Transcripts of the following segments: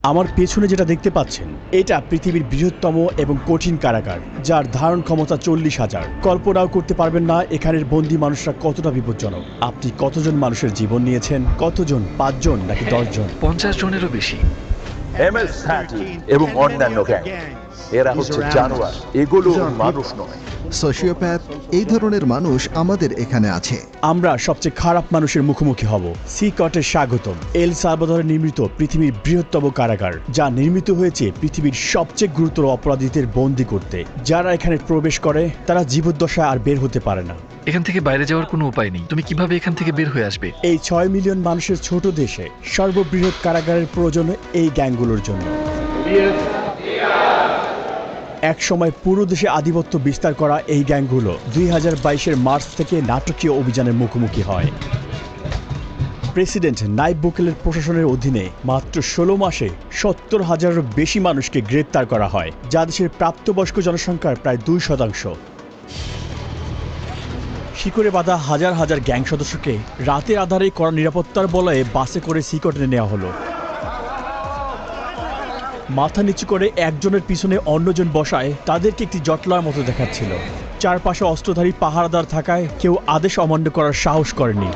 আমার পেছনে যেটা দেখতে পাচ্ছেন এটা পৃথিবীর বৃহত্তম এবং কঠিন কারাগার, যার ধারণ ক্ষমতা 40,000। কল্পনাও করতে পারবেন না এখানের বন্দী মানুষরা কতটা বিপজ্জনক। আপনি কতজন মানুষের জীবন নিয়েছেন? কতজন? 5 জন নাকি 10 জন? 50 জনেরও বেশি। MS-13 এবং অন্যান্য গ্যাং, এরা হচ্ছে জানোয়ার, এগুলো মানুষ নয়। সোশিওপ্যাথ, এই ধরনের মানুষ আমাদের এখানে আছে। আমরা সবচেয়ে খারাপ মানুষের মুখোমুখি হব। সিকটে স্বাগতম। এল সালভাদরে নির্মিত পৃথিবীর বৃহত্তম কারাগার, যা নির্মিত হয়েছে পৃথিবীর সবচেয়ে গুরুতর অপরাধীদের বন্দী করতে। যারা এখানে প্রবেশ করে তারা জীবদ্দশায় আর বের হতে পারে না। এখান থেকে বাইরে যাওয়ার কোনো উপায় নেই। তুমি কিভাবে এখান থেকে বের হয়ে আসবে? এই 6 মিলিয়ন মানুষের ছোট দেশে সর্ববৃহৎ কারাগারের প্রয়োজন এই গ্যাংগুলোর জন্য। এক সময় পুরো দেশে আধিপত্য বিস্তার করা এই গ্যাংগুলো 2022-এর মার্চ থেকে নাটকীয় অভিযানের মুখোমুখি হয়। প্রেসিডেন্ট নাইব বুকেলের প্রশাসনের অধীনে মাত্র 16 মাসে 70,000-এরও বেশি মানুষকে গ্রেপ্তার করা হয়, যা দেশের প্রাপ্তবয়স্ক জনসংখ্যার প্রায় 2%। শিকড়ে বাঁধা হাজার হাজার গ্যাং সদস্যকে রাতের আধারে কড়া নিরাপত্তার বলয়ে বাসে করে সিকটে নেওয়া হলো। মাথা নিচু করে একজনের পিছনে অন্যজন বসায় তাদেরকে একটি জটলার মতো দেখাচ্ছিল। চারপাশে অস্ত্রধারী পাহারাদার থাকায় কেউ আদেশ অমান্য করার সাহস করেনি।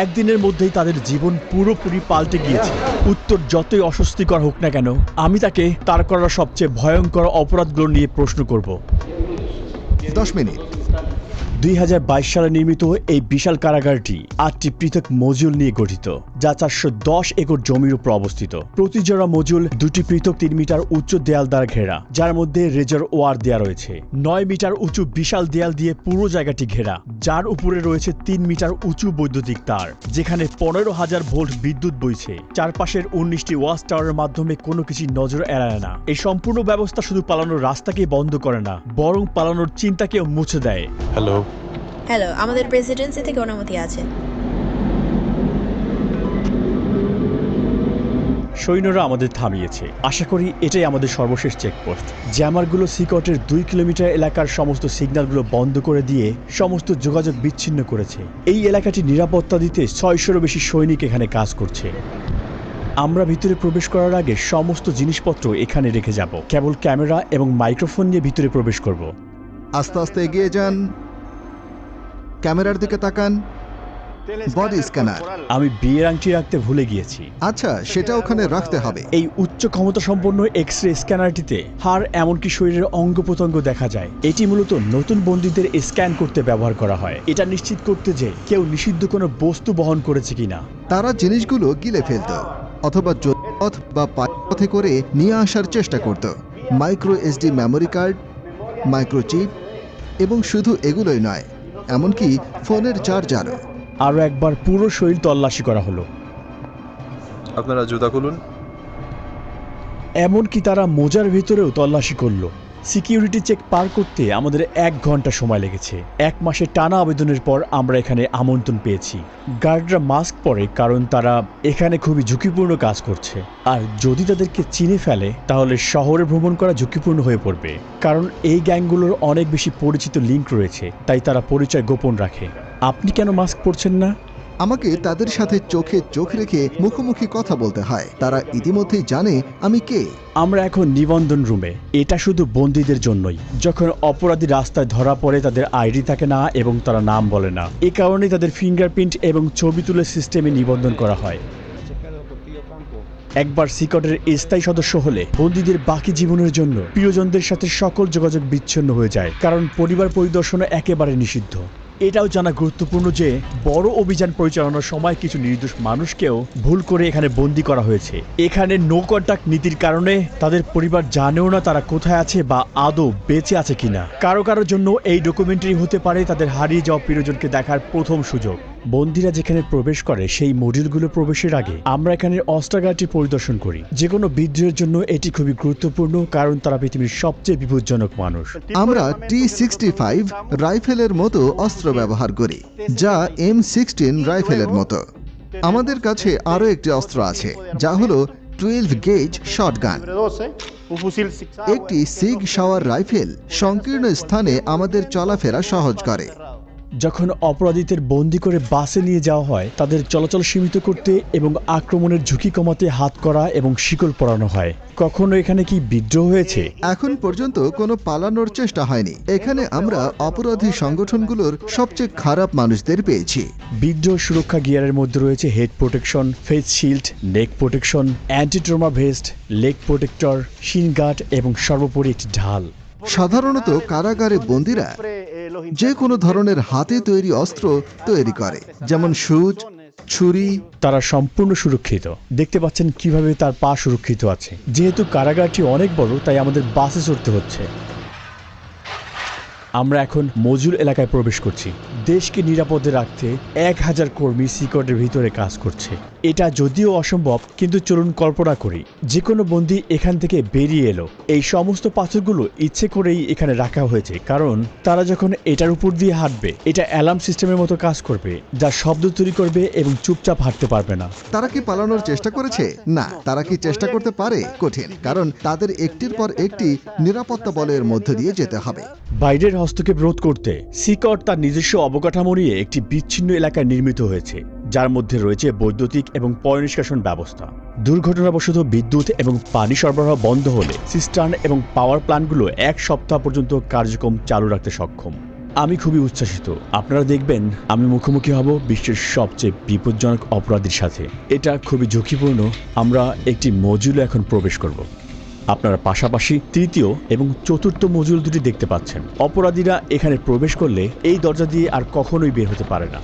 একদিনের মধ্যেই তাদের জীবন পুরোপুরি পাল্টে গিয়েছে। উত্তর যতই অস্বস্তিকর হোক না কেন, আমি তাকে তার করা সবচেয়ে ভয়ঙ্কর অপরাধগুলো নিয়ে প্রশ্ন করব। 10 মিনিট। 2022 সালে নির্মিত এই বিশাল কারাগারটি 8টি পৃথক মজুল নিয়ে গঠিত, যা 410 একর জমির উপর অবস্থিত। প্রতি জোড়া মজুল 2টি পৃথক 3 মিটার উচ্চ দেয়াল দ্বারা ঘেরা, যার মধ্যে রেজার ওয়ার দেয়া রয়েছে। 9 মিটার উঁচু বিশাল দেয়াল দিয়ে পুরো জায়গাটি ঘেরা, যার উপরে রয়েছে 3 মিটার উঁচু বৈদ্যুতিক তার, যেখানে 15,000 ভোল্ট বিদ্যুৎ বইছে। চারপাশের 19টি ওয়াচ টাওয়ারের মাধ্যমে কোনো কিছু নজর এড়ায় না। এই সম্পূর্ণ ব্যবস্থা শুধু পালানোর রাস্তাকে বন্ধ করে না, বরং পালানোর চিন্তাকেও মুছে দেয়। হ্যালো, আমাদের প্রেসিডেন্সি থেকে অনুমতি আছে। সৈন্যরা আমাদের থামিয়েছে। আশা করি এটাই আমাদের সর্বশেষ চেকপোস্ট। জ্যামারগুলো সিকটের 2 কিলোমিটার এলাকার সমস্ত সিগন্যালগুলো বন্ধ করে দিয়ে সমস্ত যোগাযোগ বিচ্ছিন্ন করেছে। এই এলাকাটি নিরাপত্তা দিতে 600-এরও বেশি সৈনিক এখানে কাজ করছে। আমরা ভিতরে প্রবেশ করার আগে সমস্ত জিনিসপত্র এখানে রেখে যাব। কেবল ক্যামেরা এবং মাইক্রোফোন নিয়ে ভিতরে প্রবেশ করব। আস্তে আস্তে এগিয়ে যান, ক্যামেরার দিকে তাকান। Body scanner. আমি বিয়ের আংটি রাখতে ভুলে গিয়েছি। আচ্ছা, সেটা ওখানে রাখতে হবে। এই উচ্চ ক্ষমতা সম্পন্ন এক্স-রে স্ক্যানারটিতে হাড় এমনকি শরীরের অঙ্গ প্রত্যঙ্গ দেখা যায়। এটি মূলত নতুন বন্দীদের স্ক্যান করতে ব্যবহার করা হয়, এটা নিশ্চিত করতে যে কেউ নিষিদ্ধ কোনো বস্তু বহন করেছে কিনা। তারা জিনিসগুলো গিলে ফেলত অথবা পথ বা পথে করে নিয়ে আসার চেষ্টা করত। Micro SD memory card, microchip, এবং শুধু এগুলোই নয়, এমনকি ফোনের চার্জারও। আরও একবার পুরো শরীর তল্লাশি করা হলো। আপনারা জুতা খুলুন। এমনকি তারা মোজার ভিতরেও তল্লাশি করলো। সিকিউরিটি চেক পার করতে আমাদের 1 ঘন্টা সময় লেগেছে। 1 মাসের টানা আবেদনের পর আমরা এখানে আমন্ত্রণ পেয়েছি। গার্ডরা মাস্ক পরে, কারণ তারা এখানে খুবই ঝুঁকিপূর্ণ কাজ করছে। আর যদি তাদেরকে চিনে ফেলে তাহলে শহরে ভ্রমণ করা ঝুঁকিপূর্ণ হয়ে পড়বে, কারণ এই গ্যাংগুলোর অনেক বেশি পরিচিত লিঙ্ক রয়েছে, তাই তারা পরিচয় গোপন রাখে। আপনি কেন মাস্ক পরছেন না? আমাকে তাদের সাথে চোখে চোখ রেখে মুখোমুখি কথা বলতে হয়। তারা ইতিমধ্যেই জানে আমি কে। আমরা এখন নিবন্ধন রুমে। এটা শুধু বন্দীদের জন্যই। যখন অপরাধী রাস্তায় ধরা পড়ে তাদের আইডি থাকে না এবং তারা নাম বলে না, এ কারণে তাদের ফিঙ্গারপ্রিন্ট এবং ছবি তুলে সিস্টেমে নিবন্ধন করা হয়। একবার সিকটের স্থায়ী সদস্য হলে বন্দীদের বাকি জীবনের জন্য প্রিয়জনদের সাথে সকল যোগাযোগ বিচ্ছিন্ন হয়ে যায়, কারণ পরিবার পরিদর্শন একেবারে নিষিদ্ধ। এটাও জানা গুরুত্বপূর্ণ যে বড় অভিযান পরিচালনার সময় কিছু নির্দোষ মানুষকেও ভুল করে এখানে বন্দী করা হয়েছে। এখানে নো কন্টাক্ট নীতির কারণে তাদের পরিবার জানেও না তারা কোথায় আছে বা আদৌ বেঁচে আছে কিনা। কারো কারোর জন্য এই ডকুমেন্টারি হতে পারে তাদের হারিয়ে যাওয়া প্রিয়জনকে দেখার প্রথম সুযোগ। বন্দীরা যেখানে প্রবেশ করে সেই মডিউলগুলো প্রবেশের আগে আমরা এখানে অস্ত্রাগারটি পরিদর্শন করি। যে কোনো বিদ্রোহের জন্য এটি খুবই গুরুত্বপূর্ণ, কারণ তারা পৃথিবীর সবচেয়ে বিপজ্জনক মানুষ। আমরা T65 রাইফেলের মতো অস্ত্র ব্যবহার করি, যা M16 রাইফেলের মতো। আমাদের কাছে আরও একটি অস্ত্র আছে, যা হলো 12 গেজ শটগান। একটি সিগ শাওয়ার রাইফেল সংকীর্ণ স্থানে আমাদের চলাফেরা সহজ করে। যখন অপরাধীদের বন্দি করে বাসে নিয়ে যাওয়া হয় তাদের চলাচল সীমিত করতে এবং আক্রমণের ঝুঁকি কমাতে হাত করা এবং শিকল পরানো হয়। কখনো এখানে কি বিদ্রোহ হয়েছে? এখন পর্যন্ত কোনো পালানোর চেষ্টা হয়নি। এখানে আমরা অপরাধী সংগঠনগুলোর সবচেয়ে খারাপ মানুষদের পেয়েছি। বিদ্রোহ সুরক্ষা গিয়ারের মধ্যে রয়েছে head protection, face shield, neck protection, anti trauma vest, leg protector, shin guard এবং সর্বোপরি একটি ঢাল। সাধারণত কারাগারে বন্দীরা যে কোনো ধরনের হাতে তৈরি অস্ত্র তৈরি করে, যেমন সুচ, ছুরি। তারা সম্পূর্ণ সুরক্ষিত। দেখতে পাচ্ছেন কিভাবে তার পা সুরক্ষিত আছে। যেহেতু কারাগারটি অনেক বড় তাই আমাদের বাসে চড়তে হচ্ছে। আমরা এখন মজুল এলাকায় প্রবেশ করছি। দেশকে নিরাপদে রাখতে 1000 কর্মী সিকটের ভিতরে কাজ করছে। এটা যদিও অসম্ভব, কিন্তু চলুন কল্পনা করি যে কোনো বন্দী এখান থেকে বেরিয়ে এলো। এই সমস্ত পাথরগুলো ইচ্ছে করেই এখানে রাখা হয়েছে, কারণ তারা যখন এটার উপর দিয়ে হাঁটবে এটা অ্যালার্ম সিস্টেমের মতো কাজ করবে, যা শব্দ তৈরি করবে এবং চুপচাপ হাঁটতে পারবে না। তারা কি পালানোর চেষ্টা করেছে? না। তারা কি চেষ্টা করতে পারে? কঠিন, কারণ তাদের একটির পর একটি নিরাপত্তা বলয়ের মধ্য দিয়ে যেতে হবে। বাইরের হস্তক্ষেপ রোধ করতে সিকট তার নিজস্ব অবকাঠামো নিয়ে একটি বিচ্ছিন্ন এলাকায় নির্মিত হয়েছে, যার মধ্যে রয়েছে বৈদ্যুতিক এবং পয়ঃনিষ্কাশন ব্যবস্থা। দুর্ঘটনাবশত বিদ্যুৎ এবং পানি সরবরাহ বন্ধ হলে সিস্টার্ন এবং পাওয়ার প্ল্যান্টগুলো 1 সপ্তাহ পর্যন্ত কার্যক্রম চালু রাখতে সক্ষম। আমি খুবই উচ্ছ্বাসিত। আপনারা দেখবেন আমি মুখোমুখি হব বিশ্বের সবচেয়ে বিপজ্জনক অপরাধীর সাথে। এটা খুবই ঝুঁকিপূর্ণ। আমরা একটি মজুলে এখন প্রবেশ করব। আপনারা পাশাপাশি তৃতীয় এবং চতুর্থ মজুল দুটি দেখতে পাচ্ছেন। অপরাধীরা এখানে প্রবেশ করলে এই দরজা দিয়ে আর কখনোই বের হতে পারে না।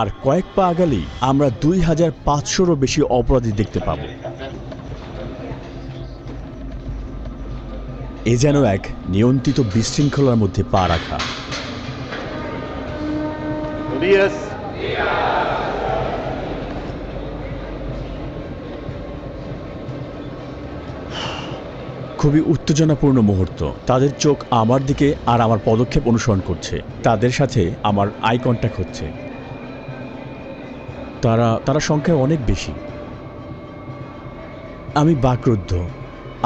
আর কয়েক পা আগালেই আমরা 2500-রও বেশি অপরাধী দেখতে পাব। এ যেন এক নিয়ন্ত্রিত বিশৃঙ্খলার মধ্যে পা রাখা। খুবই উত্তেজনাপূর্ণ মুহূর্ত। তাদের চোখ আমার দিকে আর আমার পদক্ষেপ অনুসরণ করছে। তাদের সাথে আমার আই কন্ট্যাক্ট হচ্ছে। তারা সংখ্যায় অনেক বেশি। আমি বাকরুদ্ধ।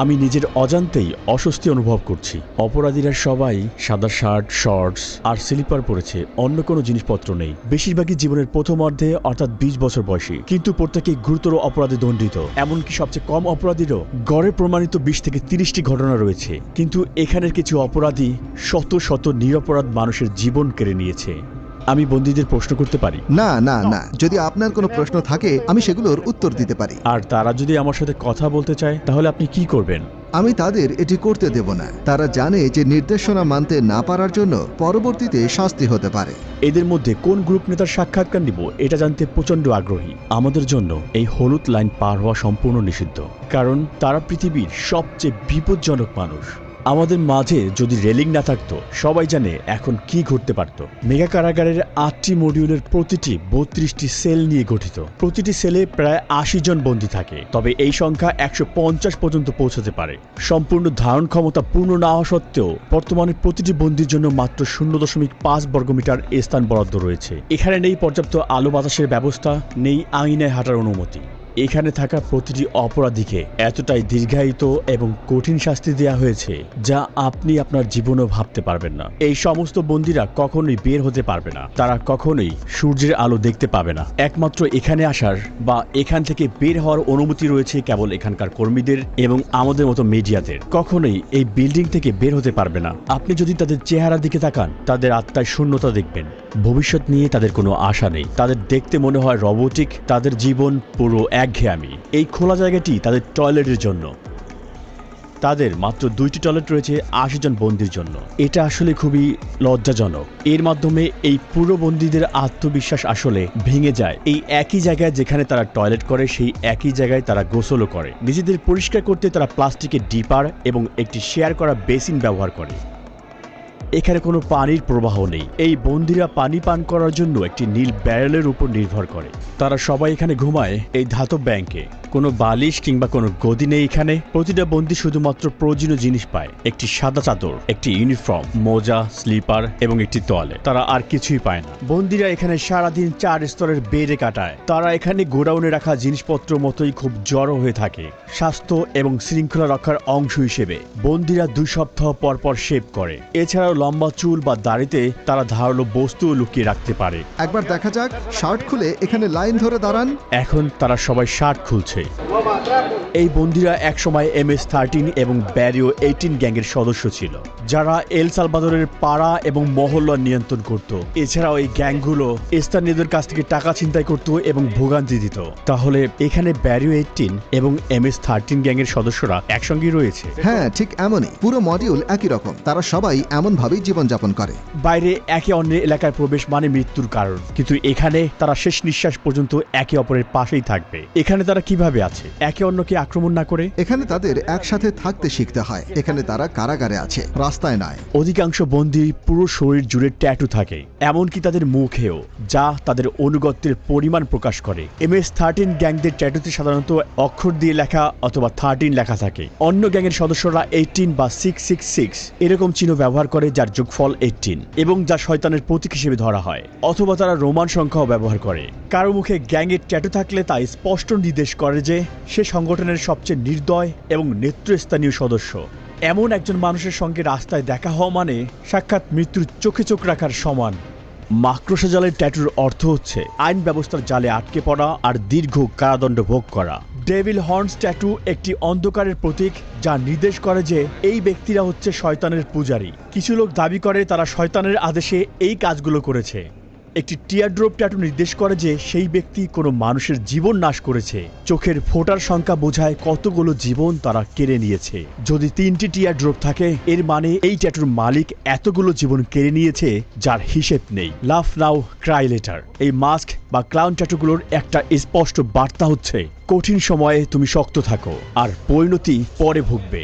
আমি নিজের অজান্তেই অস্বস্তি অনুভব করছি। অপরাধীরা সবাই সাদা শার্ট, শর্টস আর স্লিপার পরেছে, অন্য কোনো জিনিসপত্র নেই। বেশিরভাগই জীবনের প্রথমার্ধে, অর্থাৎ 20 বছর বয়সী, কিন্তু প্রত্যেকেই গুরুতর অপরাধে দণ্ডিত। এমনকি সবচেয়ে কম অপরাধীরও গড়ে প্রমাণিত 20 থেকে 30টি ঘটনা রয়েছে। কিন্তু এখানের কিছু অপরাধী শত শত নিরপরাধ মানুষের জীবন কেড়ে নিয়েছে। আমি বন্দীদের প্রশ্ন করতে পারি? না না না, যদি আপনার কোনো প্রশ্ন থাকে আমি সেগুলোর উত্তর দিতে পারি। আর তারা যদি আমার সাথে কথা বলতে চায় তাহলে আপনি কি করবেন? আমি তাদের এটি করতে দেব না। তারা জানে যে নির্দেশনা মানতে না পারার জন্য পরবর্তীতে শাস্তি হতে পারে। এদের মধ্যে কোন গ্রুপ নেতার সাক্ষাৎকার নিব এটা জানতে প্রচন্ড আগ্রহী। আমাদের জন্য এই হলুদ লাইন পার হওয়া সম্পূর্ণ নিষিদ্ধ, কারণ তারা পৃথিবীর সবচেয়ে বিপজ্জনক মানুষ। আমাদের মাঝে যদি রেলিং না থাকতো, সবাই জানে এখন কি ঘটতে পারত। মেগা কারাগারের 8টি মডিউলের প্রতিটি 32টি সেল নিয়ে গঠিত। প্রতিটি সেলে প্রায় 80 জন বন্দী থাকে, তবে এই সংখ্যা 150 পর্যন্ত পৌঁছাতে পারে। সম্পূর্ণ ধারণ ক্ষমতা পূর্ণ না হওয়া সত্ত্বেও বর্তমানে প্রতিটি বন্দীর জন্য মাত্র 0.5 বর্গমিটার স্থান বরাদ্দ রয়েছে। এখানে নেই পর্যাপ্ত আলো বাতাসের ব্যবস্থা, নেই আঙিনায় হাঁটার অনুমতি। এখানে থাকা প্রতিটি অপরাধীকে এতটাই দীর্ঘায়িত এবং কঠিন শাস্তি দেওয়া হয়েছে যা আপনি আপনার জীবনেও ভাবতে পারবেন না। এই সমস্ত বন্দীরা কখনোই বের হতে পারবে না। তারা কখনোই সূর্যের আলো দেখতে পাবে না। একমাত্র এখানে আসার বা এখান থেকে বের হওয়ার অনুমতি রয়েছে কেবল এখানকার কর্মীদের এবং আমাদের মতো মিডিয়াদের। কখনোই এই বিল্ডিং থেকে বের হতে পারবে না। আপনি যদি তাদের চেহারার দিকে তাকান, তাদের আত্মায় শূন্যতা দেখবেন। ভবিষ্যৎ নিয়ে তাদের কোনো আশা নেই। তাদের দেখতে মনে হয় রোবটিক। তাদের জীবন পুরো একঘেয়েমি। এই খোলা জায়গাটি তাদের টয়লেটের জন্য। তাদের মাত্র 2টি টয়লেট রয়েছে 80 জন বন্দীর জন্য। এটা আসলে খুবই লজ্জাজনক। এর মাধ্যমে এই পুরো বন্দীদের আত্মবিশ্বাস আসলে ভেঙে যায়। এই একই জায়গায় যেখানে তারা টয়লেট করে, সেই একই জায়গায় তারা গোসলও করে। নিজেদের পরিষ্কার করতে তারা প্লাস্টিকের ডিপার এবং একটি শেয়ার করা বেসিন ব্যবহার করে। এখানে কোনো পানির প্রবাহ নেই। এই বন্দীরা পানি পান করার জন্য একটি নীল ব্যারেলের উপর নির্ভর করে। তারা সবাই এখানে ঘুমায় এই ধাতব ব্যাংকে। কোনো বালিশ কিংবা কোনো গদি নেই এখানে। প্রতিটা বন্দী শুধুমাত্র প্রয়োজনীয় জিনিস পায়, একটি সাদা চাদর, একটি ইউনিফর্ম, মোজা, স্লিপার এবং একটি তোয়ালে। তারা আর কিছুই পায় না। বন্দীরা এখানে সারাদিন 4 স্তরের বেডে কাটায়। তারা এখানে গোডাউনে রাখা জিনিসপত্র মতোই খুব জড়ো হয়ে থাকে। স্বাস্থ্য এবং শৃঙ্খলা রক্ষার অংশ হিসেবে বন্দীরা 2 সপ্তাহ পর পর শেভ করে। এছাড়াও লম্বা চুল বা দাড়িতে তারা ধারালো বস্তু লুকিয়ে রাখতে পারে। একবার দেখা যাক, শার্ট খুলে এখানে লাইন ধরে দাঁড়ান। এখন তারা সবাই শার্ট খুলছে। এই বন্দীরা একসময় MS-13 এবং ব্যারিও 18 গ্যাংয়ের সদস্য ছিল, যারা এল সালভাদরের পাড়া এবং মহল্লা নিয়ন্ত্রণ করত। এছাড়াও এই গ্যাংগুলো স্থানীয়দের কাছ থেকে টাকা ছিনতাই করত এবং ভোগান্তি দিত। তাহলে এখানে ব্যারিও 18 এবং MS-13 গ্যাংয়ের সদস্যরা একসঙ্গেই রয়েছে। হ্যাঁ, ঠিক এমনই। পুরো মডিউল একই রকম। তারা সবাই এমনভাবেই জীবনযাপন করে। বাইরে একে অন্যের এলাকায় প্রবেশ মানে মৃত্যুর কারণ, কিন্তু এখানে তারা শেষ নিঃশ্বাস পর্যন্ত একে অপরের পাশেই থাকবে। এখানে তারা কিভাবে আছে একে অন্যকে আক্রমণ না করে? এখানে তাদের একসাথে থাকতে শিখতে হয়। এখানে তারা কারাগারে আছে, রাস্তায় নয়। অধিকাংশ বন্দীর পুরো শরীর জুড়ে ট্যাটু থাকে, এমনকি তাদের মুখেও, যা তাদের অনুগত্যের পরিমাণ প্রকাশ করে। MS-13 গ্যাংদের ট্যাটুতে সাধারণত অক্ষর দিয়ে লেখা অথবা 13 লেখা থাকে। অন্য গ্যাংয়ের সদস্যরা 18 বা 666 এরকম চিহ্ন ব্যবহার করে, যার যোগফল 18 এবং যা শয়তানের প্রতীক হিসেবে ধরা হয়। অথবা তারা রোমান সংখ্যাও ব্যবহার করে। কারো মুখে গ্যাংয়ের ট্যাটু থাকলে তা স্পষ্ট নির্দেশ করে যে সে সংগঠনের সবচেয়ে নির্দয় এবং নেতৃস্থানীয় সদস্য। এমন একজন মানুষের সঙ্গে রাস্তায় দেখা হওয়া মানে সাক্ষাৎ মৃত্যুর চোখে চোখ রাখার সমান। মাকড়সা জালের ট্যাটুর অর্থ হচ্ছে আইন ব্যবস্থার জালে আটকে পড়া আর দীর্ঘ কারাদণ্ড ভোগ করা। ডেভিল হর্নস ট্যাটু একটি অন্ধকারের প্রতীক, যা নির্দেশ করে যে এই ব্যক্তিরা হচ্ছে শয়তানের পূজারী। কিছু লোক দাবি করে তারা শয়তানের আদেশে এই কাজগুলো করেছে। একটি টিয়ারড্রপ ট্যাটু নির্দেশ করে যে সেই ব্যক্তি কোনো মানুষের জীবন নাশ করেছে। চোখের ফোঁটার সংখ্যা বোঝায় কতগুলো জীবন তারা কেড়ে নিয়েছে। যদি 3টি টিয়ারড্রপ থাকে, এর মানে এই ট্যাটুর মালিক এতগুলো জীবন কেড়ে নিয়েছে যার হিসেব নেই। লাভ নাও ক্রাই লেটার, এই মাস্ক বা ক্লাউন ট্যাটুগুলোর একটা স্পষ্ট বার্তা হচ্ছে কঠিন সময়ে তুমি শক্ত থাকো, আর পরিণতি পরে ভুগবে।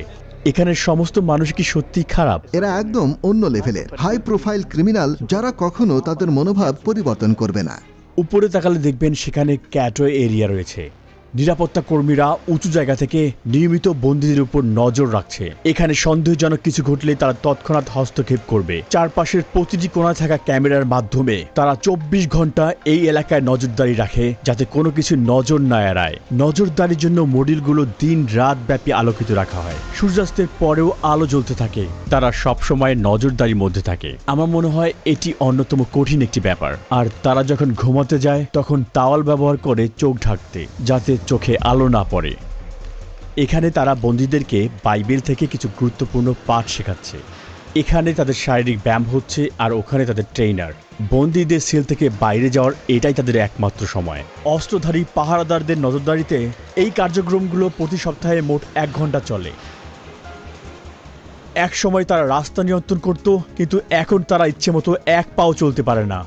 এখানের সমস্ত মানুষ কি সত্যি খারাপ? এরা একদম অন্য লেভেলের হাই প্রোফাইল ক্রিমিনাল, যারা কখনো তাদের মনোভাব পরিবর্তন করবে না। উপরে তাকালে দেখবেন সেখানে ক্যাটওয়ে এরিয়া রয়েছে। নিরাপত্তা কর্মীরা উঁচু জায়গা থেকে নিয়মিত বন্দীদের উপর নজর রাখছে। এখানে সন্দেহজনক কিছু ঘটলে তারা তৎক্ষণাৎ হস্তক্ষেপ করবে। চারপাশের প্রতিটি কোণায় থাকা ক্যামেরার মাধ্যমে তারা 24 ঘন্টা এই এলাকায় নজরদারি রাখে, যাতে কোনো কিছু নজর না এড়ায়। নজরদারির জন্য মডিউলগুলো দিন রাত ব্যাপী আলোকিত রাখা হয়। সূর্যাস্তের পরেও আলো জ্বলতে থাকে। তারা সবসময় নজরদারির মধ্যে থাকে। আমার মনে হয় এটি অন্যতম কঠিন একটি ব্যাপার। আর তারা যখন ঘুমাতে যায় তখন তাওয়াল ব্যবহার করে চোখ ঢাকতে, যাতে চোখে আলো না পড়ে। এখানে তারা বন্দীদেরকে বাইবেল থেকে কিছু গুরুত্বপূর্ণ পাঠ শেখাচ্ছে। এখানে তাদের শারীরিক ব্যায়াম হচ্ছে, আর ওখানে তাদের ট্রেইনার। বন্দীদের সেল থেকে বাইরে যাওয়ার এটাই তাদের একমাত্র সময়। অস্ত্রধারী পাহারাদারদের নজরদারিতে এই কার্যক্রমগুলো প্রতি সপ্তাহে মোট 1 ঘন্টা চলে। এক সময় তারা রাস্তা নিয়ন্ত্রণ করত, কিন্তু এখন তারা ইচ্ছে মতো 1 পাও চলতে পারে না।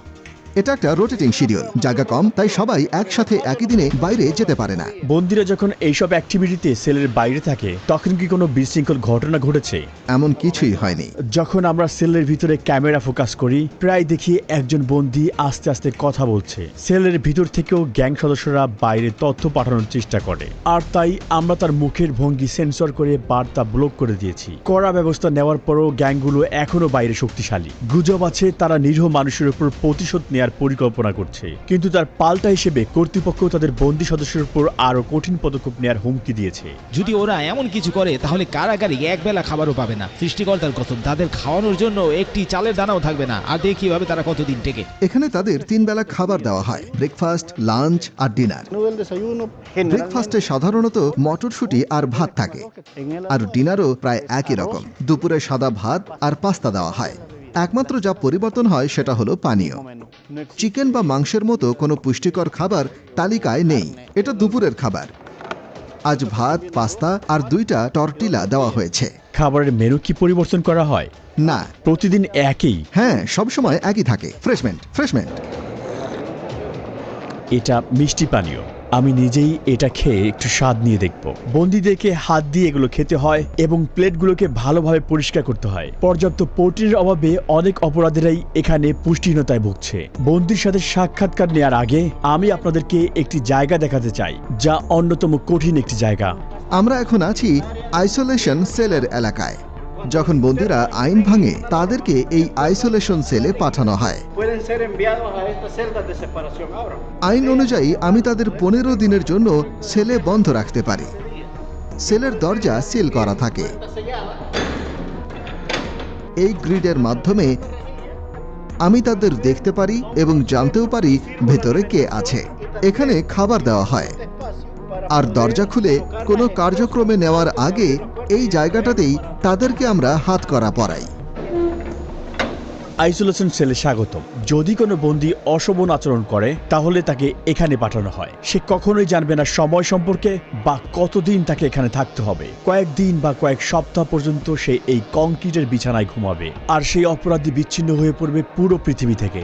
এটা একটা রোটেটিং শিডিউল, জায়গা কম, তাই সবাই একসাথে একই দিনে বাইরে যেতে পারে না। বন্দীরা যখন এইসব অ্যাক্টিভিটিতে সেলের বাইরে থাকে, তখন কি কোনো বিশৃঙ্খল ঘটনা ঘটেছে? এমন কিছুই হয়নি। যখন আমরা সেলের ভিতরে ক্যামেরা ফোকাস করি, প্রায় দেখি একজন বন্দী আস্তে আস্তে কথা বলছে। সেলের ভিতর থেকেও গ্যাং সদস্যরা বাইরে তথ্য পাঠানোর চেষ্টা করে, আর তাই আমরা তার মুখের ভঙ্গি সেন্সর করে বার্তা ব্লক করে দিয়েছি। কড়া ব্যবস্থা নেওয়ার পরও গ্যাংগুলো এখনো বাইরে শক্তিশালী। গুজব আছে তারা নিরীহ মানুষের উপর প্রতিশোধ নেওয়ার পরিকল্পনা করছে, কিন্তু তার পাল্টা হিসেবে কর্তৃপক্ষ তাদের বন্দী সদস্যের উপর আরো কঠিন পদক্ষেপ নেওয়ার হুমকি দিয়েছে। যদি ওরা এমন কিছু করে তাহলে কারাগারে একবেলা খাবারও পাবে না। সৃষ্টিকর্তার কসম, তাদের খাওয়ানোর জন্য একটি চালের দানাও থাকবে না। আর দেখি কিভাবে তারা কতদিন টেকে। এখানে তাদের 3 বেলা খাবার দেওয়া হয়, ব্রেকফাস্ট, লাঞ্চ আর ডিনার। ব্রেকফাস্টে সাধারণত মটরশুঁটি আর ভাত থাকে, আর ডিনারও প্রায় একই রকম। দুপুরে সাদা ভাত আর পাস্তা দেওয়া হয়। একমাত্র যা পরিবর্তন হয় সেটা হলো পানীয়। চিকেন বা মাংসের মতো কোনো পুষ্টিকর খাবার তালিকায় নেই। এটা দুপুরের খাবার। আজ ভাত, পাস্তা আর 2টা টর্টিলা দেওয়া হয়েছে। খাবারের মেনু কি পরিবর্তন করা হয়? না, প্রতিদিন একই। হ্যাঁ, সবসময় একই থাকে। ফ্রেশমেন্ট। এটা মিষ্টি পানীয়। আমি নিজেই এটা খেয়ে একটু স্বাদ নিয়ে দেখব। বন্দীদেরকে হাত দিয়ে এগুলো খেতে হয় এবং প্লেটগুলোকে ভালোভাবে পরিষ্কার করতে হয়। পর্যাপ্ত প্রোটিনের অভাবে অনেক অপরাধীরাই এখানে পুষ্টিহীনতায় ভুগছে। বন্দির সাথে সাক্ষাৎকার নেওয়ার আগে আমি আপনাদেরকে একটি জায়গা দেখাতে চাই, যা অন্যতম কঠিন একটি জায়গা। আমরা এখন আছি আইসোলেশন সেলের এলাকায়। যখন বন্দীরা আইন ভাঙে তাদেরকে এই আইসোলেশন সেলে পাঠানো হয়। আইন অনুযায়ী আমি তাদের 15 দিনের জন্য সেলে বন্ধ রাখতে পারি। সেলের দরজা সিল করা থাকে। এই গ্রিডের মাধ্যমে আমি তাদের দেখতে পারি এবং জানতেও পারি ভেতরে কে আছে। এখানে খাবার দেওয়া হয়, আর দরজা খুলে কোনো কার্যক্রমে নেওয়ার আগে এই জায়গাটাতেই তাদেরকে আমরা হাতকড়া পরাই। আইসোলেশন সেলে স্বাগতম। যদি কোনো বন্দী অশোভন আচরণ করে তাহলে তাকে এখানে পাঠানো হয়। সে কখনোই জানবে না সময় সম্পর্কে বা কতদিন তাকে এখানে থাকতে হবে। কয়েকদিন বা কয়েক সপ্তাহ পর্যন্ত সে এই কংক্রিটের বিছানায় ঘুমাবে, আর সেই অপরাধী বিচ্ছিন্ন হয়ে পড়বে পুরো পৃথিবী থেকে।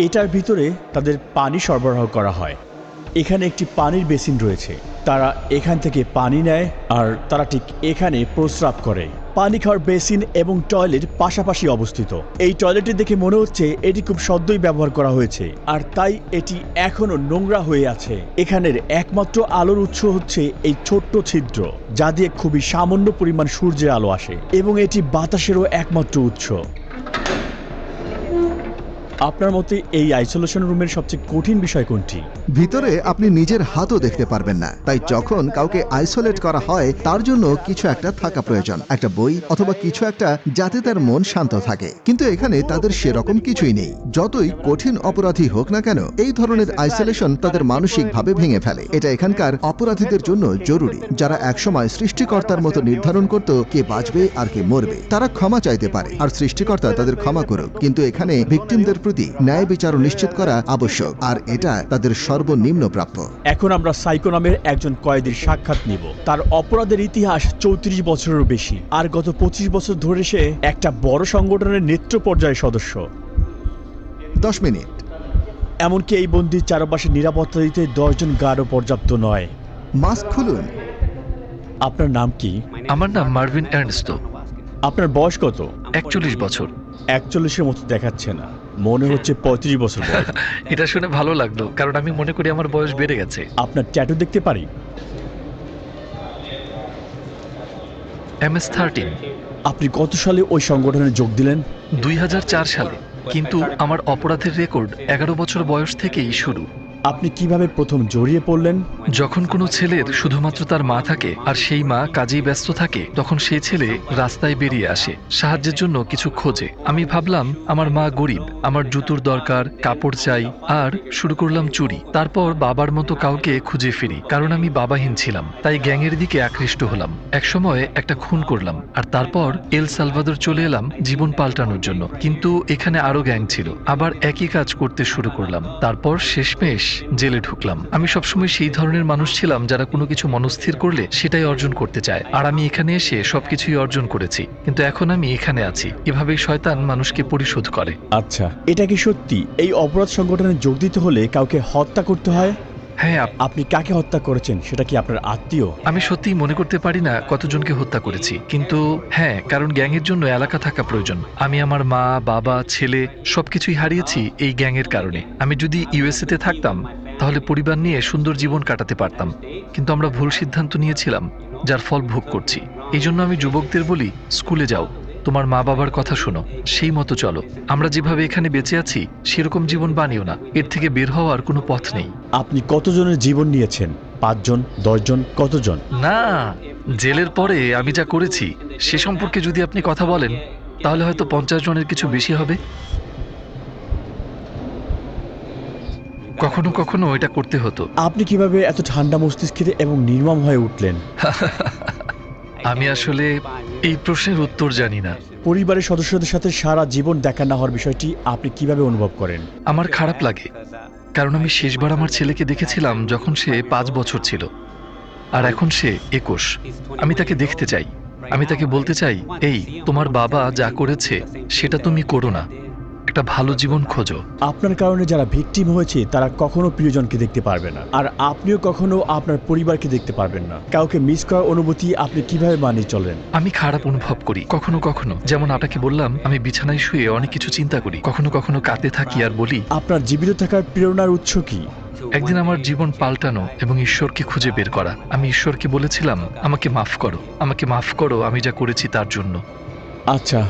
এটার ভিতরে তাদের পানি সরবরাহ করা হয়। এখানে একটি পানির বেসিন রয়েছে। তারা এখান থেকে পানি নেয় আর তারা ঠিক এখানে প্রস্রাব করে। পানি খাওয়ার বেসিন এবং টয়লেট পাশাপাশি অবস্থিত। এই টয়লেটটি দেখে মনে হচ্ছে এটি খুব সদ্যই ব্যবহার করা হয়েছে, আর তাই এটি এখনো নোংরা হয়ে আছে। এখানের একমাত্র আলোর উৎস হচ্ছে এই ছোট্ট ছিদ্র, যা দিয়ে খুবই সামান্য পরিমাণ সূর্যের আলো আসে, এবং এটি বাতাসেরও একমাত্র উৎস। আপনার মতে এই আইসোলেশন রুমের সবচেয়ে কঠিন বিষয় কোনটি? ভিতরে আপনি নিজের হাতও দেখতে পারবেন না, তাই যখন কাউকে আইসোলেট করা হয় তার জন্য কিছু একটা থাকা প্রয়োজন, একটা বই অথবা কিছু একটা, যাতে তার মন শান্ত থাকে। কিন্তু এখানে তাদের সেরকম কিছুই নেই। যতই কঠিন অপরাধী হোক না কেন, এই ধরনের আইসোলেশন তাদের মানসিকভাবে ভেঙে ফেলে। এটা এখানকার অপরাধীদের জন্য জরুরি, যারা একসময় সৃষ্টিকর্তার মতো নির্ধারণ করত কে বাঁচবে আর কে মরবে। তারা ক্ষমা চাইতে পারে, আর সৃষ্টিকর্তা তাদের ক্ষমা করুক। কিন্তু এখানে ভিকটিমদের প্রতি ন্যায় বিচার নিশ্চিত করা আবশ্যক, আর এটা তাদের সর্বনিম্ন প্রাপ্য। এখন আমরা সাইকো নামের একজন কয়েদির সাক্ষাৎ নিব। তার অপরাধের ইতিহাস 34 বছরেরও বেশি, আর গত 25 বছর ধরে সে একটা বড় সংগঠনের নেতৃত্ব পর্যায়ের সদস্য। 10 মিনিট। এমনকি এই বন্দির চারপাশে নিরাপত্তা দিতে 10 জন গার্ডও পর্যাপ্ত নয়। মাস্ক খুলুন। আপনার নাম কি? আমার নাম মার্ভিন এর্নস্টো। আপনার বয়স কত? 41 বছর। 41-এর মতো দেখাচ্ছে না, মনে হচ্ছে 35 বছর বয়স। এটা শুনে ভালো লাগলো, কারণ আমি মনে করি আমার বয়স বেড়ে গেছে। আপনার ট্যাটু দেখতে পারি? MS-13। আপনি কত সালে ওই সংগঠনে যোগ দিলেন? 2004 সালে, কিন্তু আমার অপরাধের রেকর্ড 11 বছর বয়স থেকেই শুরু। আপনি কিভাবে প্রথম জড়িয়ে পড়লেন? যখন কোনো ছেলের শুধুমাত্র তার মা থাকে আর সেই মা কাজেই ব্যস্ত থাকে, তখন সেই ছেলে রাস্তায় বেরিয়ে আসে, সাহায্যের জন্য কিছু খোঁজে। আমি ভাবলাম আমার মা গরিব, আমার জুতোর দরকার, কাপড় চাই, আর শুরু করলাম চুরি। তারপর বাবার মতো কাউকে খুঁজে ফিরি, কারণ আমি বাবাহীন ছিলাম, তাই গ্যাংয়ের দিকে আকৃষ্ট হলাম। একসময় একটা খুন করলাম, আর তারপর এল সালভাদর চলে এলাম জীবন পাল্টানোর জন্য। কিন্তু এখানে আরো গ্যাং ছিল, আবার একই কাজ করতে শুরু করলাম। তারপর শেষমেশ জেলে ঢুকলাম। আমি সবসময় সেই ধরনের মানুষ ছিলাম যারা কোনো কিছু মনস্থির করলে সেটাই অর্জন করতে চায়, আর আমি এখানে এসে সবকিছুই অর্জন করেছি। কিন্তু এখন আমি এখানে আছি। এভাবেই শয়তান মানুষকে পরিশোধ করে। আচ্ছা, এটা কি সত্যি এই অপরাধ সংগঠনে যোগ দিতে হলে কাউকে হত্যা করতে হয়? হ্যাঁ। আপনি কাকে হত্যা করেছেন? সেটা কি আপনার আত্মীয়? আমি সত্যিই মনে করতে পারি না কতজনকে হত্যা করেছি, কিন্তু হ্যাঁ, কারণ গ্যাংয়ের জন্য এলাকা থাকা প্রয়োজন। আমি আমার মা, বাবা, ছেলে সবকিছুই হারিয়েছি এই গ্যাংয়ের কারণে। আমি যদি USA তে থাকতাম তাহলে পরিবার নিয়ে সুন্দর জীবন কাটাতে পারতাম, কিন্তু আমরা ভুল সিদ্ধান্ত নিয়েছিলাম, যার ফল ভোগ করছি। এই জন্য আমি যুবকদের বলি, স্কুলে যাও, তোমার মা বাবার কথা শোনো, সেই মতো চলো। আমরা যেভাবে এখানে বেঁচে আছি সেরকম জীবন বানিও না, এর থেকে বের হওয়ার কোনো পথ নেই। আপনি কতজনের জীবন নিয়েছেন? 5 জন, 10 জন, কতজন? না, জেলের পরে আমি যা করেছি সে সম্পর্কে যদি আপনি কথা বলেন তাহলে হয়তো 50 জনের কিছু বেশি হবে। কখনো কখনো এটা করতে হতো। আপনি কিভাবে এত ঠান্ডা মস্তিষ্কের এবং নির্মম হয়ে উঠলেন? আমি আসলে এই প্রশ্নের উত্তর জানি না। পরিবারের সদস্যদের সাথে সারা জীবন দেখা না হওয়ার বিষয়টি আপনি কিভাবে অনুভব করেন? আমার খারাপ লাগে, কারণ আমি শেষবার আমার ছেলেকে দেখেছিলাম যখন সে 5 বছর ছিল, আর এখন সে 21। আমি তাকে দেখতে চাই, আমি তাকে বলতে চাই, এই তোমার বাবা যা করেছে সেটা তুমি করো না। একটা ভালো জীবন খোঁজো। আপনার কারণে যারা ভিকটিম হয়েছে তারা কখনো প্রিয়জনকে দেখতে পারবে না, আর আপনিও কখনো আপনার পরিবারকে দেখতে পারবেন না। কাউকে মিস করার অনুভূতি আপনি কিভাবে মানিয়ে চলেন? আমি খারাপ অনুভব করি কখনো কখনো, যেমন আপনাকে বললাম আমি বিছানায় শুয়ে অনেক কিছু চিন্তা করি, কখনো কখনো কাঁদতে থাকি আর বলি আপনার জীবিত থাকার প্রেরণার উৎস কি? একদিন আমার জীবন পাল্টানো এবং ঈশ্বরকে খুঁজে বের করা। আমি ঈশ্বরকে বলেছিলাম আমাকে মাফ করো, আমাকে মাফ করো আমি যা করেছি তার জন্য। আচ্ছা,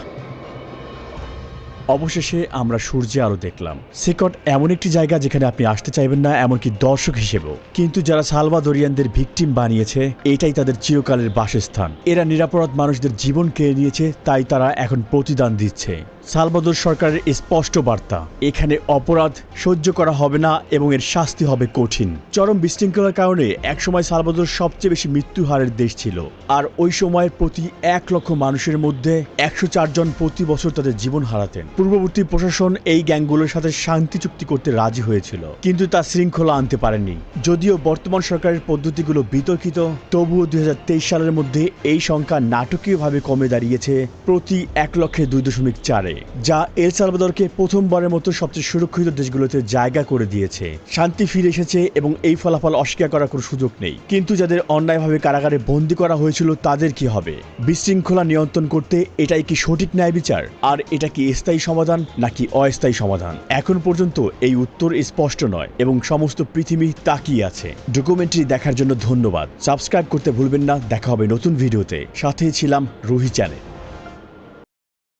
অবশেষে আমরা সূর্যে আলো দেখলাম। সেকট এমন একটি জায়গা যেখানে আপনি আসতে চাইবেন না, এমনকি দর্শক হিসেবেও। কিন্তু যারা সালভাদোরিয়ানদের ভিকটিম বানিয়েছে, এটাই তাদের চিরকালের বাসস্থান। এরা নিরাপরাধ মানুষদের জীবন কেড়ে নিয়েছে, তাই তারা এখন প্রতিদান দিচ্ছে। সালভাদোর সরকারের স্পষ্ট বার্তা, এখানে অপরাধ সহ্য করা হবে না এবং এর শাস্তি হবে কঠিন। চরম বিশৃঙ্খলার কারণে একসময় সালভাদোর সবচেয়ে বেশি মৃত্যু হারের দেশ ছিল, আর ওই সময়ের প্রতি 1 লক্ষ মানুষের মধ্যে 104 জন প্রতি বছর তাদের জীবন হারাতেন। পূর্ববর্তী প্রশাসন এই গ্যাংগুলোর সাথে শান্তি চুক্তি করতে রাজি হয়েছিল, কিন্তু তা শৃঙ্খলা আনতে পারেনি। যদিও বর্তমান সরকারের পদ্ধতিগুলো বিতর্কিত, তবুও 2023 সালের মধ্যে এই সংখ্যা নাটকীয়ভাবে কমে দাঁড়িয়েছে প্রতি 1 লক্ষে 2.4, যা এল সালভাদরকে প্রথমবারের মতো সবচেয়ে সুরক্ষিত দেশগুলোতে জায়গা করে দিয়েছে। শান্তি ফিরে এসেছে এবং এই ফলাফল অস্বীকার করার কোনো সুযোগ নেই। কিন্তু যাদের অন্যায়ভাবে কারাগারে বন্দী করা হয়েছিল তাদের কি হবে? বিশৃঙ্খলা নিয়ন্ত্রণ করতে এটাই কি সঠিক ন্যায় বিচার? আর এটা কি স্থায়ী সমাধান নাকি অস্থায়ী সমাধান? এখন পর্যন্ত এই উত্তর স্পষ্ট নয় এবং সমস্ত পৃথিবী তাকিয়ে আছে। ডকুমেন্টারি দেখার জন্য ধন্যবাদ। সাবস্ক্রাইব করতে ভুলবেন না। দেখা হবে নতুন ভিডিওতে। সাথেই ছিলাম রুহি চ্যানেল।